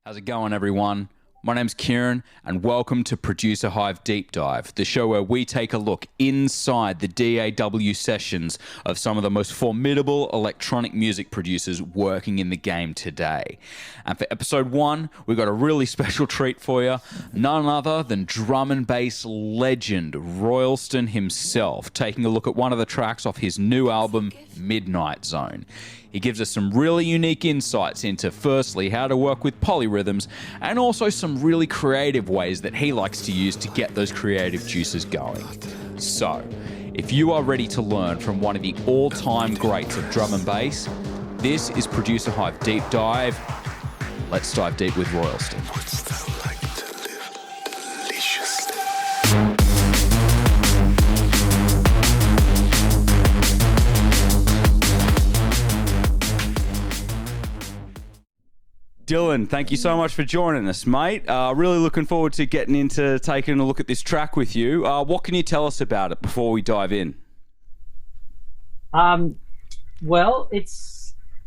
How's it going, everyone? My name's Kieran, and welcome to Producer Hive Deep Dive, the show where we take a look inside the DAW sessions of some of the most formidable electronic music producers working in the game today. And for episode 1, we've got a really special treat for you. None other than drum and bass legend Royalston himself, taking a look at one of the tracks off his new album, Midnight Zone. He gives us some really unique insights into, firstly, how to work with polyrhythms, and also some really creative ways that he likes to use to get those creative juices going. So, if you are ready to learn from one of the all-time greats of drum and bass, this is Producer Hive Deep Dive. Let's dive deep with Royalston. What's that like to live deliciously? Dylan, thank you so much for joining us, mate. Really looking forward to getting into taking a look at this track with you. What can you tell us about it before we dive in? Well, it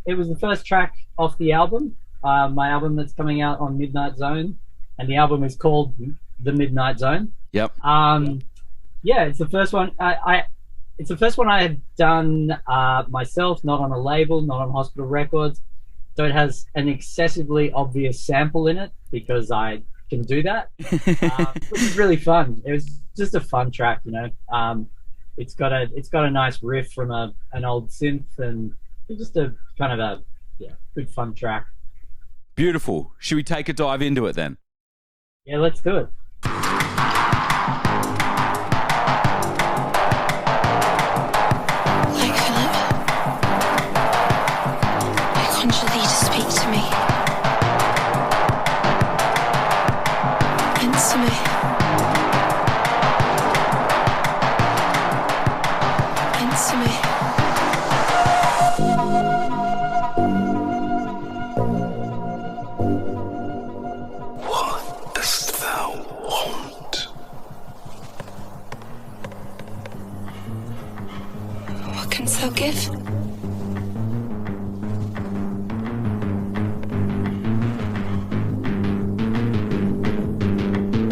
was the first track off the album, my album that's coming out on Midnight Zone, and the album is called The Midnight Zone. Yep. Yeah, it's the first one. It's the first one I had done myself, not on a label, not on Hospital Records. So it has an excessively obvious sample in it because I can do that, which is really fun. It was just a fun track, you know. It's got a nice riff from an old synth, and it's just a kind of a good fun track. Beautiful. Should we take a dive into it then? Yeah, let's do it. Like Phillip, I conjure thee to speak to me. Answer me. Answer me. What dost thou want? What canst thou give?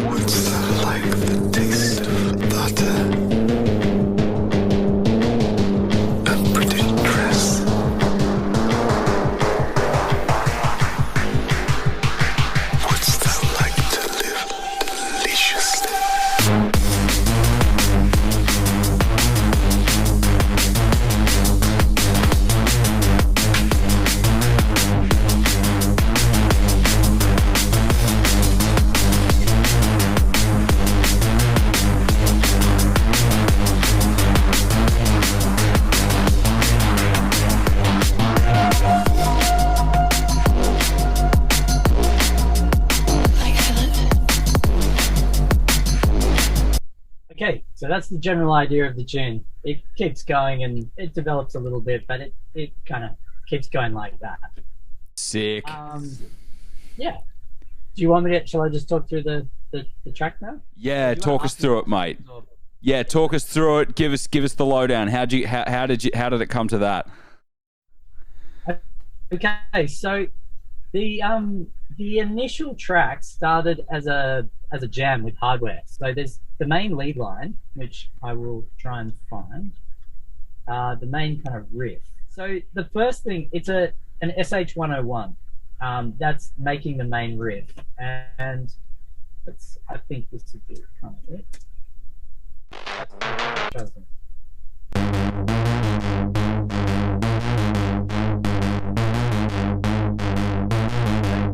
Wouldst thou like the taste of butter and pretty dress? Wouldst thou like to live deliciously? Like Phillip. Okay, so that's the general idea of the tune. It keeps going and it develops a little bit, but it kind of keeps going like that. Sick. Yeah. Do you want me to? Shall I just talk through the track now? Yeah, Do you talk want us to through ask it, mate. me or- Yeah, talk us through it. Give us the lowdown. How did it come to that? Okay, so the initial track started as a jam with hardware. So there's the main lead line, which I will try and find, the main kind of riff. So the first thing, it's an SH-101. That's making the main riff, and I think this would be kind of it.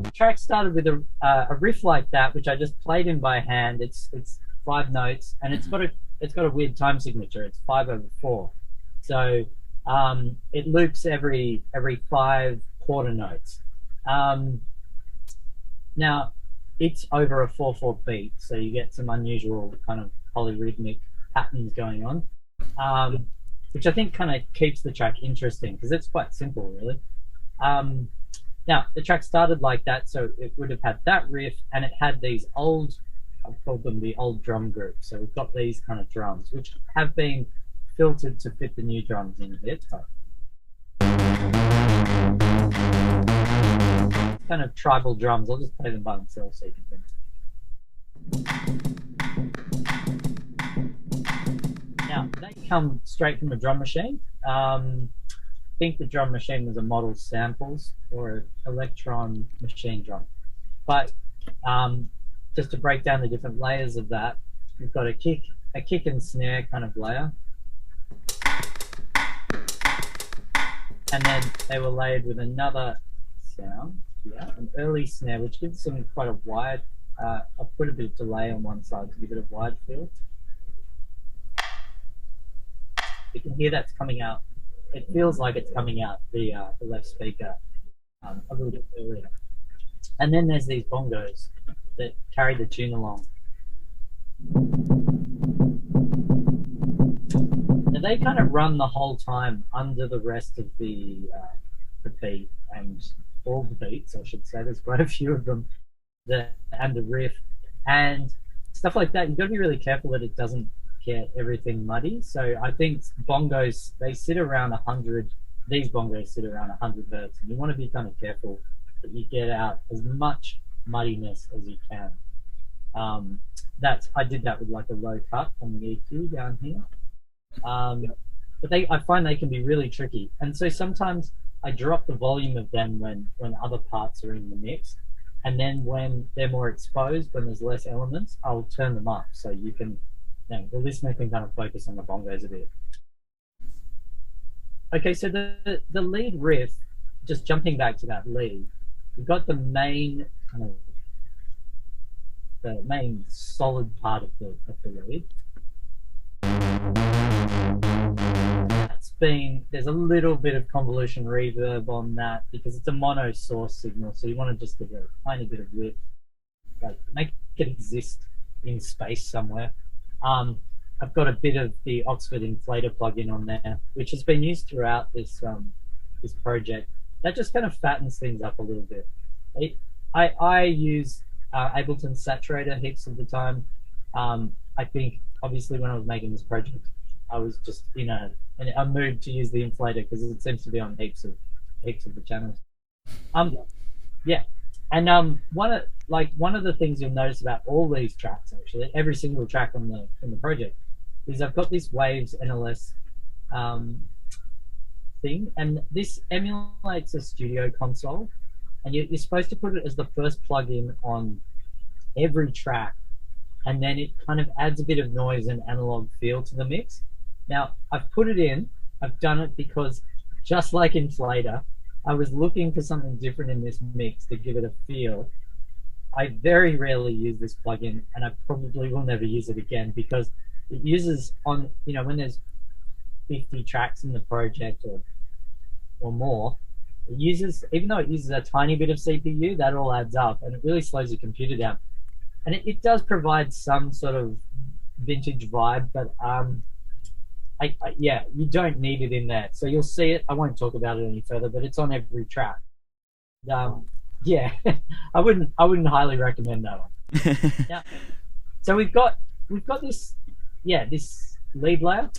The track started with a riff like that, which I just played in by hand. It's 5 notes, and it's got a weird time signature. It's 5/4, so it loops every 5 quarter notes. Now it's over a 4/4 beat, so you get some unusual kind of polyrhythmic patterns going on, which I think kind of keeps the track interesting because it's quite simple, really. Now the track started like that, so it would have had that riff, and it had these old, I've called them the old drum groups. So we've got these kind of drums, which have been filtered to fit the new drums in here. kind of tribal drums. I'll just play them by themselves so you can hear them. Now, they come straight from a drum machine. I think the drum machine was a Model Samples or an Electron machine drum. But just to break down the different layers of that, we've got a kick and snare kind of layer. And then they were layered with another sound, an early snare, which gives them quite a wide, I've put a bit of delay on one side to give it a wide feel. You can hear that's coming out. It feels like it's coming out the left speaker a little bit earlier. And then there's these bongos that carry the tune along. Now they kind of run the whole time under the rest of the beat and all the beats, I should say. There's quite a few of them, and the riff and stuff like that. You've got to be really careful that it doesn't get everything muddy. So I think bongos, they sit around 100. These bongos sit around 100 hertz, and you want to be kind of careful that you get out as much muddiness as you can. I did that with like a low cut on the EQ down here. But I find they can be really tricky, and so sometimes I drop the volume of them when other parts are in the mix, and then when they're more exposed, when there's less elements, I'll turn them up so you can, the listener can kind of focus on the bongos a bit. Okay, so the lead riff, just jumping back to that lead, we've got the main kind of the main solid part of the lead. There's a little bit of convolution reverb on that because it's a mono source signal, so you want to just give it a tiny bit of width, like make it exist in space somewhere. I've got a bit of the Oxford inflator plugin on there, which has been used throughout this this project. That just kind of fattens things up a little bit. I use Ableton Saturator heaps of the time. I think obviously when I was making this project, I was just in a mood to use the inflator because it seems to be on heaps of the channels. Yeah, and one of the things you'll notice about all these tracks, actually, every single track on the project, is I've got this Waves NLS thing, and this emulates a studio console, and you're supposed to put it as the first plugin on every track, and then it kind of adds a bit of noise and analog feel to the mix. Now, I've put it in, I've done it because just like Inflator, I was looking for something different in this mix to give it a feel. I very rarely use this plugin, and I probably will never use it again because it uses on, when there's 50 tracks in the project or more, it uses, even though it uses a tiny bit of CPU, that all adds up and it really slows your computer down. And it does provide some sort of vintage vibe, but yeah, you don't need it in there. So you'll see it. I won't talk about it any further, but it's on every track. Yeah, I wouldn't highly recommend that one. Yeah. So we've got this, this lead layer,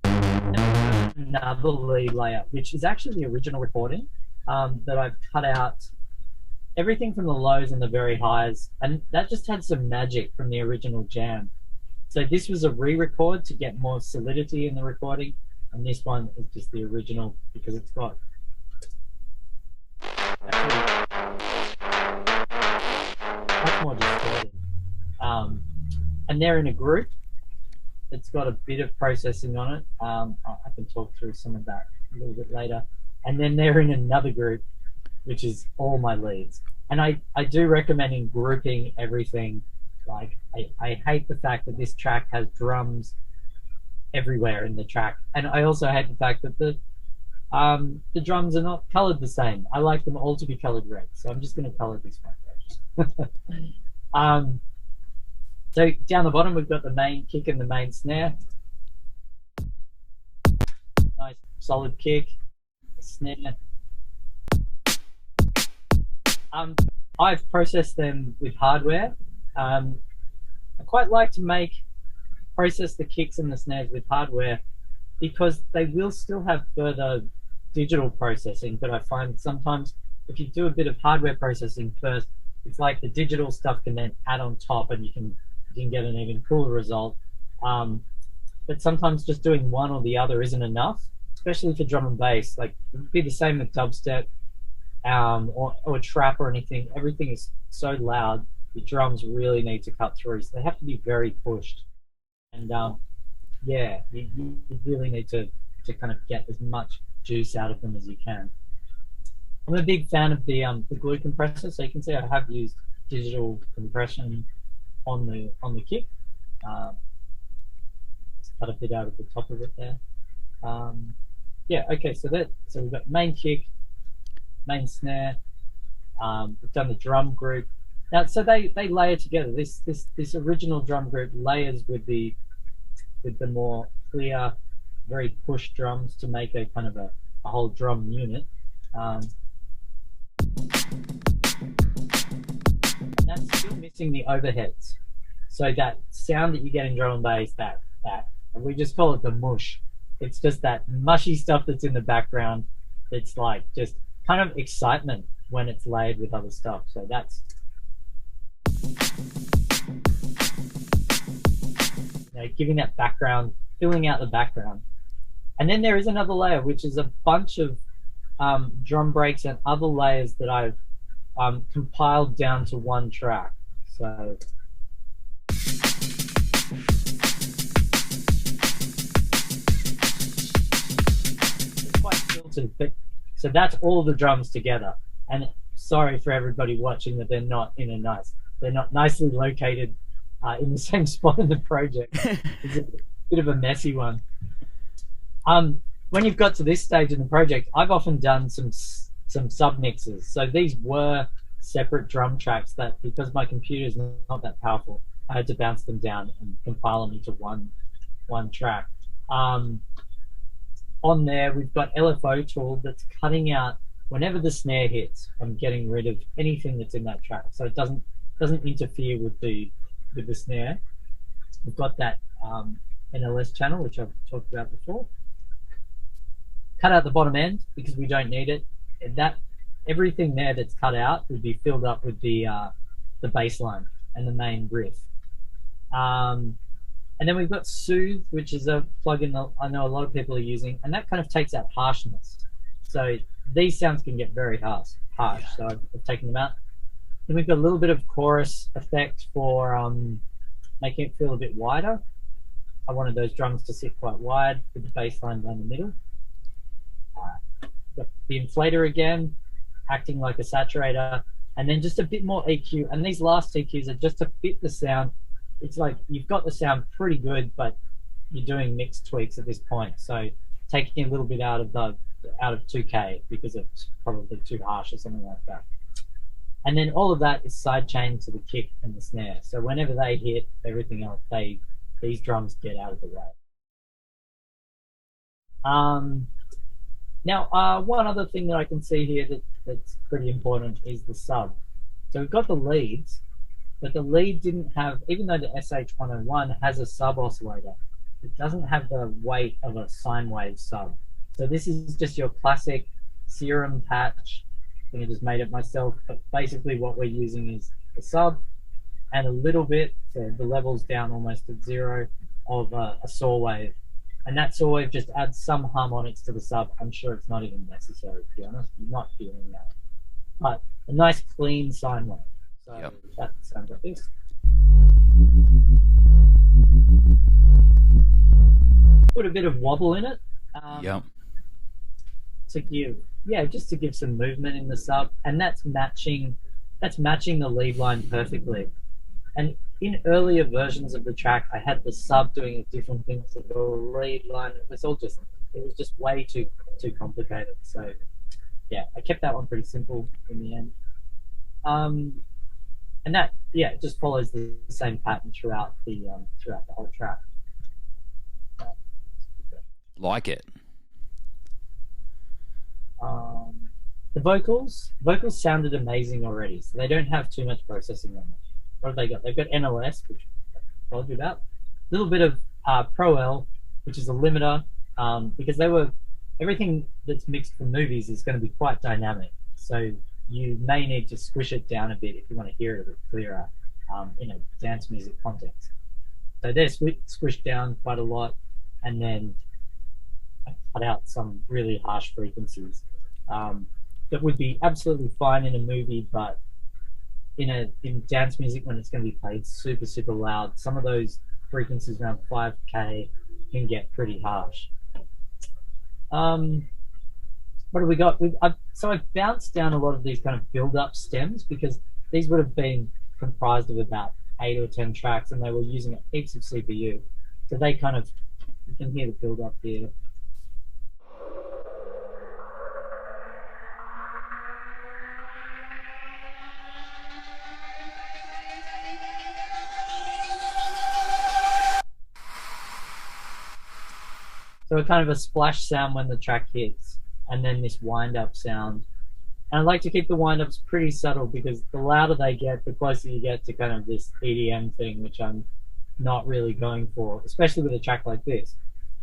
another lead layer, which is actually the original recording that I've cut out everything from the lows and the very highs, and that just had some magic from the original jam. So this was a re-record to get more solidity in the recording, and this one is just the original because it's got much more distorted. And they're in a group. It's got a bit of processing on it. I can talk through some of that a little bit later. And then they're in another group, which is all my leads. And I do recommend grouping everything. Like, I hate the fact that this track has drums everywhere in the track. And I also hate the fact that the drums are not colored the same. I like them all to be colored red. So I'm just going to color this one red. So down the bottom, we've got the main kick and the main snare. Nice solid kick, snare. I've processed them with hardware. I quite like to process the kicks and the snares with hardware because they will still have further digital processing, but I find sometimes if you do a bit of hardware processing first, it's like the digital stuff can then add on top, and you can get an even cooler result. But sometimes just doing one or the other isn't enough, especially for drum and bass. Like it'd be the same with dubstep, or trap or anything. Everything is so loud. The drums really need to cut through, so they have to be very pushed. And yeah, you really need to kind of get as much juice out of them as you can. I'm a big fan of the glue compressor, so you can see I have used digital compression on the kick. Let's cut a bit out of the top of it there. Yeah, okay, so we've got main kick, main snare. We've done the drum group. Now, so they layer together. This original drum group layers with the more clear, very push drums to make a kind of a whole drum unit. And that's still missing the overheads. So that sound that you get in drum and bass, that and we just call it the mush. It's just that mushy stuff that's in the background. It's like just kind of excitement when it's layered with other stuff. So that's, giving that background, filling out the background. And then there is another layer, which is a bunch of drum breaks and other layers that I've compiled down to one track. So it's quite filtered, but so that's all the drums together. And sorry for everybody watching that they're not nicely located in the same spot in the project. It's a bit of a messy one. When you've got to this stage in the project, I've often done some sub mixes. So these were separate drum tracks that, because my computer is not that powerful, I had to bounce them down and compile them into one track. On there, we've got LFO tool that's cutting out whenever the snare hits. I'm getting rid of anything that's in that track, so it doesn't interfere with the snare. We've got that NLS channel, which I've talked about before. Cut out the bottom end because we don't need it. That everything there that's cut out would be filled up with the bass line and the main riff. And then we've got Soothe, which is a plugin that I know a lot of people are using, and that kind of takes out harshness. So these sounds can get very harsh. So I've taken them out. Then we've got a little bit of chorus effect for making it feel a bit wider. I wanted those drums to sit quite wide with the bass line down the middle. Got the inflator again, acting like a saturator, and then just a bit more EQ. And these last EQs are just to fit the sound. It's like you've got the sound pretty good, but you're doing mix tweaks at this point. So taking a little bit out of 2K because it's probably too harsh or something like that. And then all of that is sidechained to the kick and the snare. So whenever they hit, everything else, these drums get out of the way. Now, one other thing that I can see here that's pretty important is the sub. So we've got the leads, but the lead didn't have, even though the SH101 has a sub oscillator, it doesn't have the weight of a sine wave sub. So this is just your classic serum patch. I think I just made it myself, but basically what we're using is the sub and a little bit, so the level's down almost at zero, of a saw wave. And that saw wave just adds some harmonics to the sub. I'm sure it's not even necessary, to be honest. I'm not feeling that. But a nice clean sine wave. So yep. That sounds like this. Put a bit of wobble in it. Yep. To give, just to give some movement in the sub, and that's matching the lead line perfectly. And in earlier versions of the track, I had the sub doing a different thing to the lead line. It was just way too complicated. So yeah, I kept that one pretty simple in the end. And that it just follows the same pattern throughout the whole track. Like it. The vocals sounded amazing already, so they don't have too much processing on them. What have they got? They've got NLS, which I told you about. A little bit of Pro L, which is a limiter, because everything that's mixed for movies is going to be quite dynamic. So you may need to squish it down a bit if you want to hear it a bit clearer in a dance music context. So they're squished down quite a lot, and then I cut out some really harsh frequencies that would be absolutely fine in a movie, but in dance music, when it's going to be played super, super loud, some of those frequencies around 5K can get pretty harsh. What do we got? So I've bounced down a lot of these kind of build-up stems, because these would have been comprised of about 8 or 10 tracks, and they were using heaps of CPU. So they kind of, you can hear the build-up here. So kind of a splash sound when the track hits, and then this wind-up sound. And I like to keep the wind-ups pretty subtle, because the louder they get, the closer you get to kind of this EDM thing, which I'm not really going for, especially with a track like this.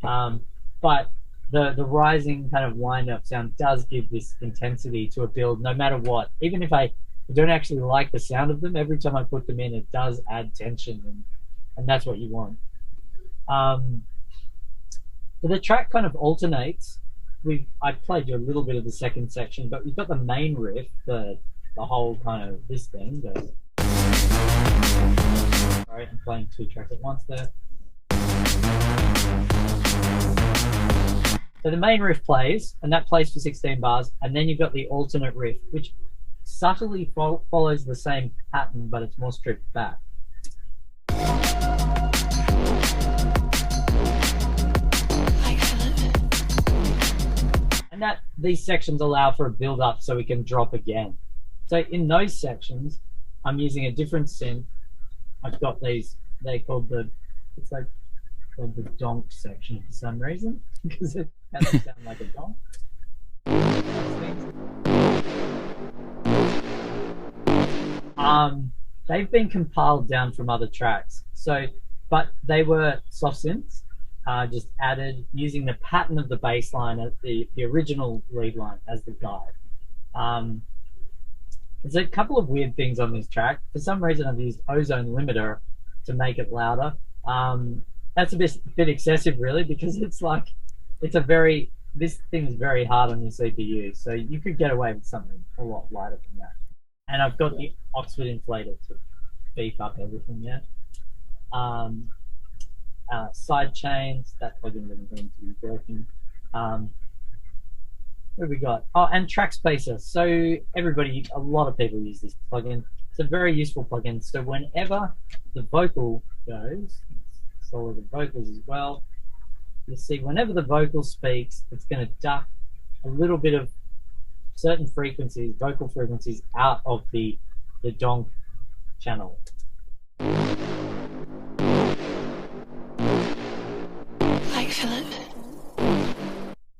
But the rising kind of wind-up sound does give this intensity to a build, no matter what. Even if I don't actually like the sound of them, every time I put them in, it does add tension, and that's what you want. So the track kind of alternates. I played you a little bit of the second section, but we've got the main riff, the whole kind of this thing goes. Sorry, I'm playing 2 tracks at once there. So the main riff plays, and that plays for 16 bars, and then you've got the alternate riff, which subtly follows the same pattern, but it's more stripped back. And these sections allow for a build up so we can drop again. So in those sections, I'm using a different synth. I've got these, called the donk section for some reason, because it doesn't sound like a donk. They've been compiled down from other tracks. But they were soft synths. Just added using the pattern of the bass line as the original lead line as the guide. There's a couple of weird things on this track. For some reason, I've used ozone limiter to make it louder. That's a bit excessive, really, because it's like this thing is very hard on your CPU, so you could get away with something a lot lighter than that. And I've got the Oxford inflator to beef up everything there. Side chains, that plugin doesn't seem to be working. What have we got? Oh, and track spacer. So a lot of people use this plugin. It's a very useful plugin. So whenever the vocal goes, solo the vocals as well, you'll see whenever the vocal speaks, it's going to duck a little bit of certain frequencies, vocal frequencies, out of the donk channel. Like Phillip.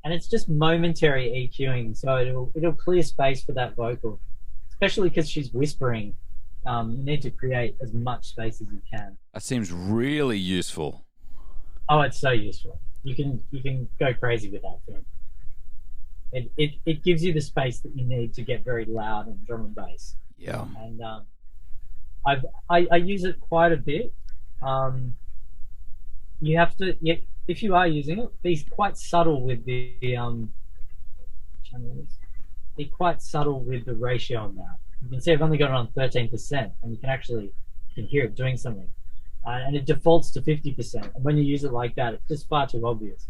And it's just momentary EQing, so it'll clear space for that vocal, especially because she's whispering. You need to create as much space as you can. That seems really useful. Oh, it's so useful. You can go crazy with that thing. It gives you the space that you need to get very loud in drum and bass. Yeah. And I use it quite a bit. You have to, if you are using it, be quite subtle with the channels. Be quite subtle with the ratio on that. You can see I've only got it on 13%, and you can hear it doing something. And it defaults to 50%. And when you use it like that, it's just far too obvious.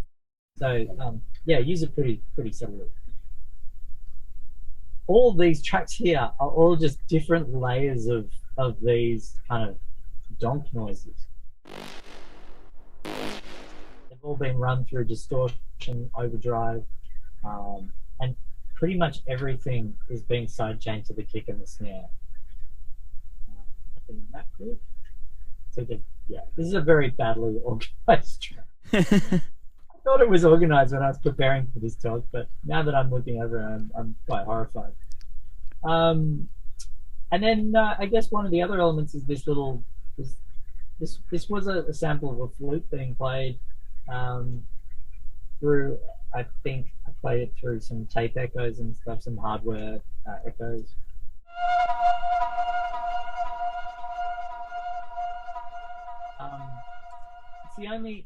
So yeah, use it pretty subtly. All these tracks here are all just different layers of these kind of donk noises. They've all been run through distortion, overdrive, and pretty much everything is being sidechained to the kick and the snare. I think that good. So yeah, this is a very badly organized track. I thought it was organized when I was preparing for this talk, but now that I'm looking over it, I'm quite horrified. And then I guess one of the other elements is this little, this was a sample of a flute being played through, I think I played it through some tape echoes and stuff, some hardware echoes. it's the only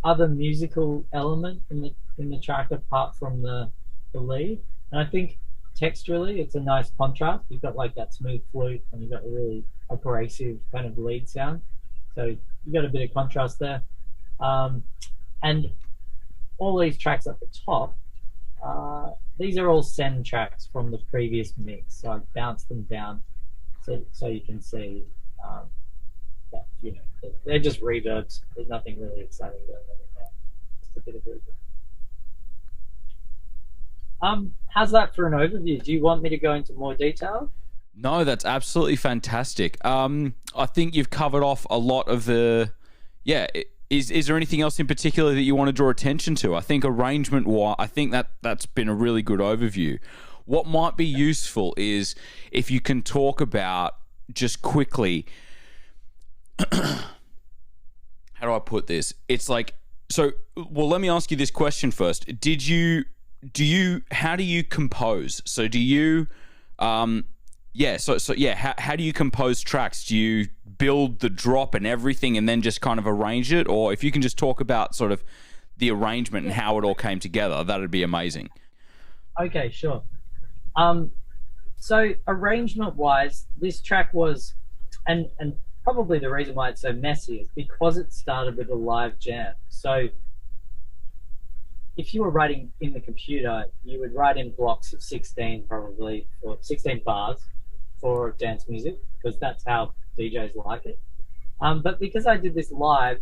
other musical element in the track apart from the lead. And I think texturally, it's a nice contrast. You've got like that smooth flute, and you've got a really abrasive kind of lead sound. So you've got a bit of contrast there. And all these tracks at the top, these are all send tracks from the previous mix. So I've bounced them down so you can see that, you know, they're just reverbs. There's nothing really exciting going on in there. Just a bit of reverb. How's that for an overview? Do you want me to go into more detail? No, that's absolutely fantastic. I think you've covered off a lot of the... Yeah, is there anything else in particular that you want to draw attention to? I think arrangement-wise, I think that's been a really good overview. What might be useful is if you can talk about, just quickly... How do I put this? It's like... So, well, let me ask you this question first. How do you compose? So do you... how do you compose tracks? Do you build the drop and everything and then just kind of arrange it? Or if you can just talk about sort of the arrangement and how it all came together, that'd be amazing. Okay, sure. So arrangement-wise, this track was, and probably the reason why it's so messy is because it started with a live jam. So if you were writing in the computer, you would write in blocks of 16 probably, or 16 bars for dance music, because that's how DJs like it. But because I did this live,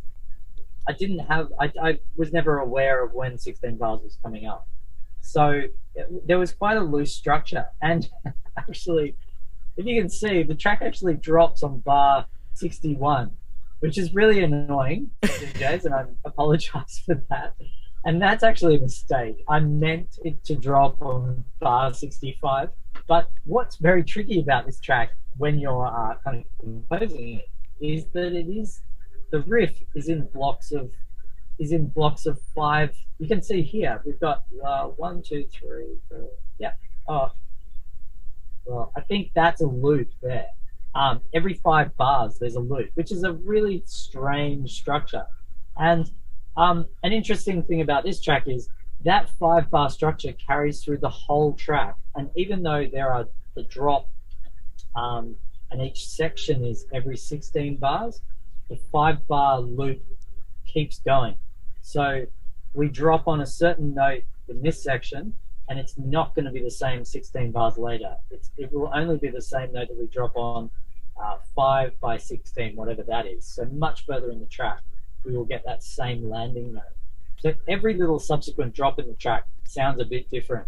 I was never aware of when 16 bars was coming up. So there was quite a loose structure. And actually, if you can see, the track actually drops on bar 61, which is really annoying for DJs, and I apologize for that. And that's actually a mistake. I meant it to drop on bar 65. But what's very tricky about this track when you're kind of composing it is that the riff is in blocks of 5. You can see here we've got 1, 2, 3, 4. Yeah. Well, I think that's a loop there. Every 5 bars there's a loop, which is a really strange structure. And an interesting thing about this track is that 5-bar structure carries through the whole track. And even though there are the drop, and each section is every 16 bars, the 5-bar loop keeps going. So we drop on a certain note in this section, and it's not going to be the same 16 bars later. It will only be the same note that we drop on 5 by 16, whatever that is. So much further in the track, we will get that same landing note. So every little subsequent drop in the track sounds a bit different.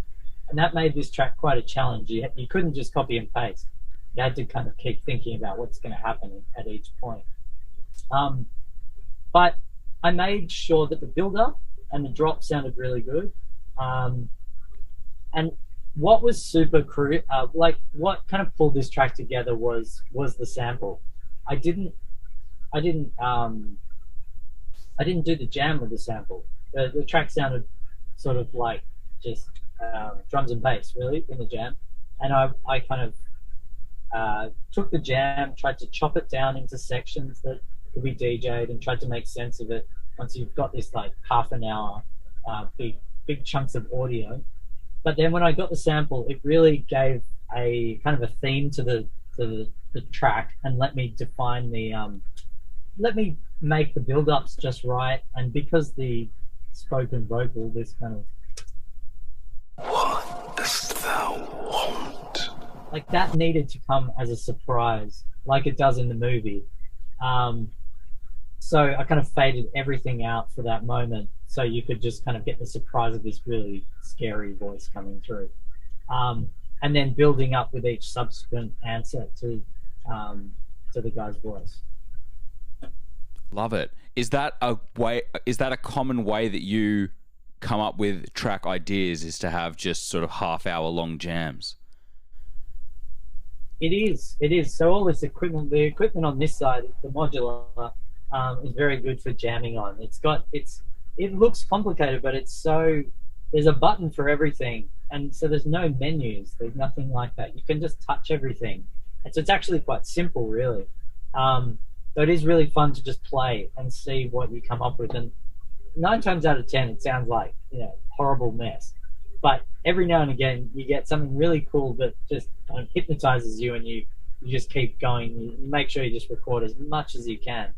And that made this track quite a challenge. You couldn't just copy and paste. You had to kind of keep thinking about what's going to happen at each point. But I made sure that the build-up and the drop sounded really good. And what was super what kind of pulled this track together was the sample. I didn't do the jam with the sample. The track sounded sort of like just drums and bass, really, in the jam. And I kind of took the jam, tried to chop it down into sections that could be DJ'd, and tried to make sense of it once you've got this like half an hour big chunks of audio. But then when I got the sample, it really gave a kind of a theme to the track and let me define let me make the build-ups just right. And because the spoken vocal, this kind of What dost thou want? like that needed to come as a surprise, like it does in the movie. So I kind of faded everything out for that moment, so you could just kind of get the surprise of this really scary voice coming through, and then building up with each subsequent answer to the guy's voice. Love it. Is that a common way that you come up with track ideas, is to have just sort of half-hour long jams? It is. So all this equipment, the equipment on this side, the modular, is very good for jamming on. It looks complicated, but there's a button for everything, and so there's no menus. There's nothing like that. You can just touch everything, and so it's actually quite simple, really. So it is really fun to just play and see what you come up with. And 9 times out of 10, it sounds like, horrible mess. But every now and again, you get something really cool that just kind of hypnotizes you, and you just keep going. You make sure you just record as much as you can.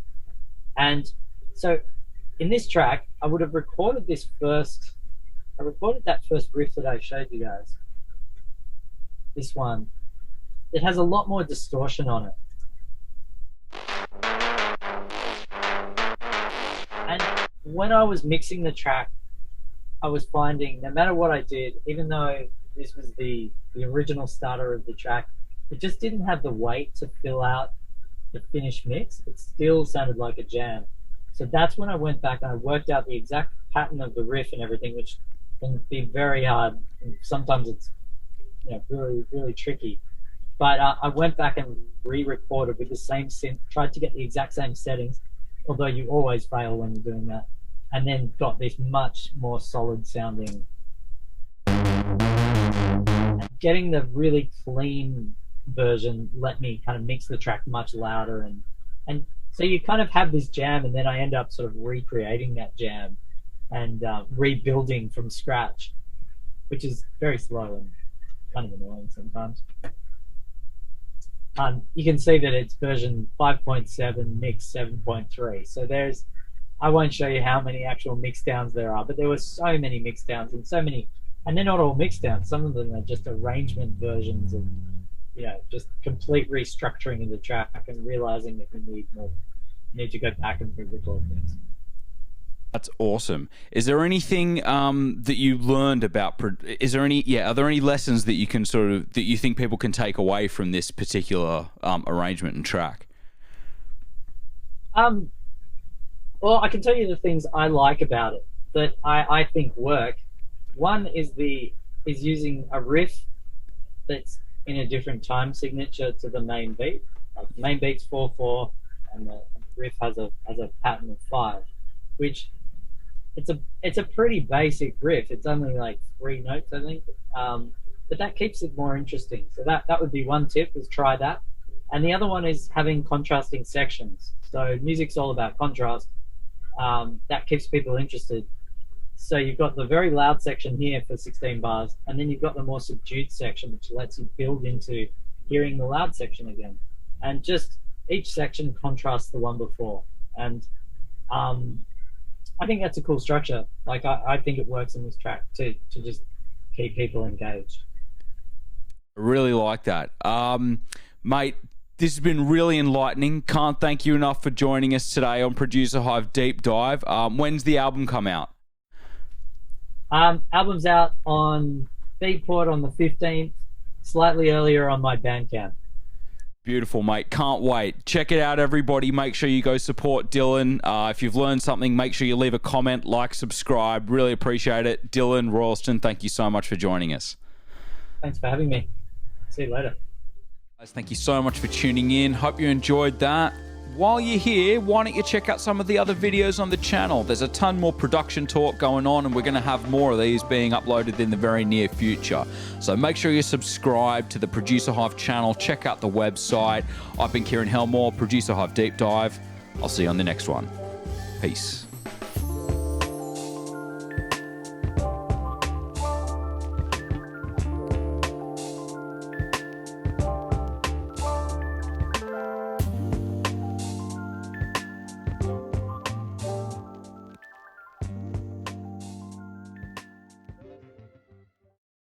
And so in this track, I would have recorded that first riff that I showed you guys. This one. It has a lot more distortion on it. And when I was mixing the track, I was finding no matter what I did, even though this was the original starter of the track, it just didn't have the weight to fill out the finished mix. It still sounded like a jam. So that's when I went back and I worked out the exact pattern of the riff and everything, which can be very hard. And sometimes it's really, really tricky. But I went back and re-recorded with the same synth, tried to get the exact same settings, although you always fail when you're doing that, and then got this much more solid sounding. Getting the really clean version let me kind of mix the track much louder, and so you kind of have this jam, and then I end up sort of recreating that jam and rebuilding from scratch, which is very slow and kind of annoying sometimes. You can see that it's version 5.7 mix 7.3. So I won't show you how many actual mix downs there are, but there were so many mix downs and so many, and they're not all mix downs. Some of them are just arrangement versions of, just complete restructuring of the track and realizing that you need to go back and re-record things. That's awesome. Is there anything that you learned about? Are there any lessons that you can that you think people can take away from this particular arrangement and track? Well, I can tell you the things I like about it that I think work. One is using a riff that's in a different time signature to the main beat. Like the main beat's 4/4, and the riff has a pattern of 5, which it's a pretty basic riff. It's only like 3 notes, I think, but that keeps it more interesting. So that would be one tip, is try that. And the other one is having contrasting sections. So music's all about contrast. That keeps people interested. So you've got the very loud section here for 16 bars, and then you've got the more subdued section, which lets you build into hearing the loud section again. And just each section contrasts the one before. And I think that's a cool structure. Like I think it works in this track to just keep people engaged. I really like that. Mate, this has been really enlightening. Can't thank you enough for joining us today on Producer Hive Deep Dive. When's the album come out? Album's out on Beatport on the 15th, slightly earlier on my Bandcamp. Beautiful, mate. Can't wait. Check it out, everybody. Make sure you go support Dylan. If you've learned something, make sure you leave a comment, like, subscribe. Really appreciate it. Dylan Royalston, thank you so much for joining us. Thanks for having me. See you later. Guys, thank you so much for tuning in. Hope you enjoyed that. While you're here, why don't you check out some of the other videos on the channel? There's a ton more production talk going on, and we're going to have more of these being uploaded in the very near future. So make sure you subscribe to the Producer Hive channel. Check out the website. I've been Kieran Helmore, Producer Hive Deep Dive. I'll see you on the next one. Peace.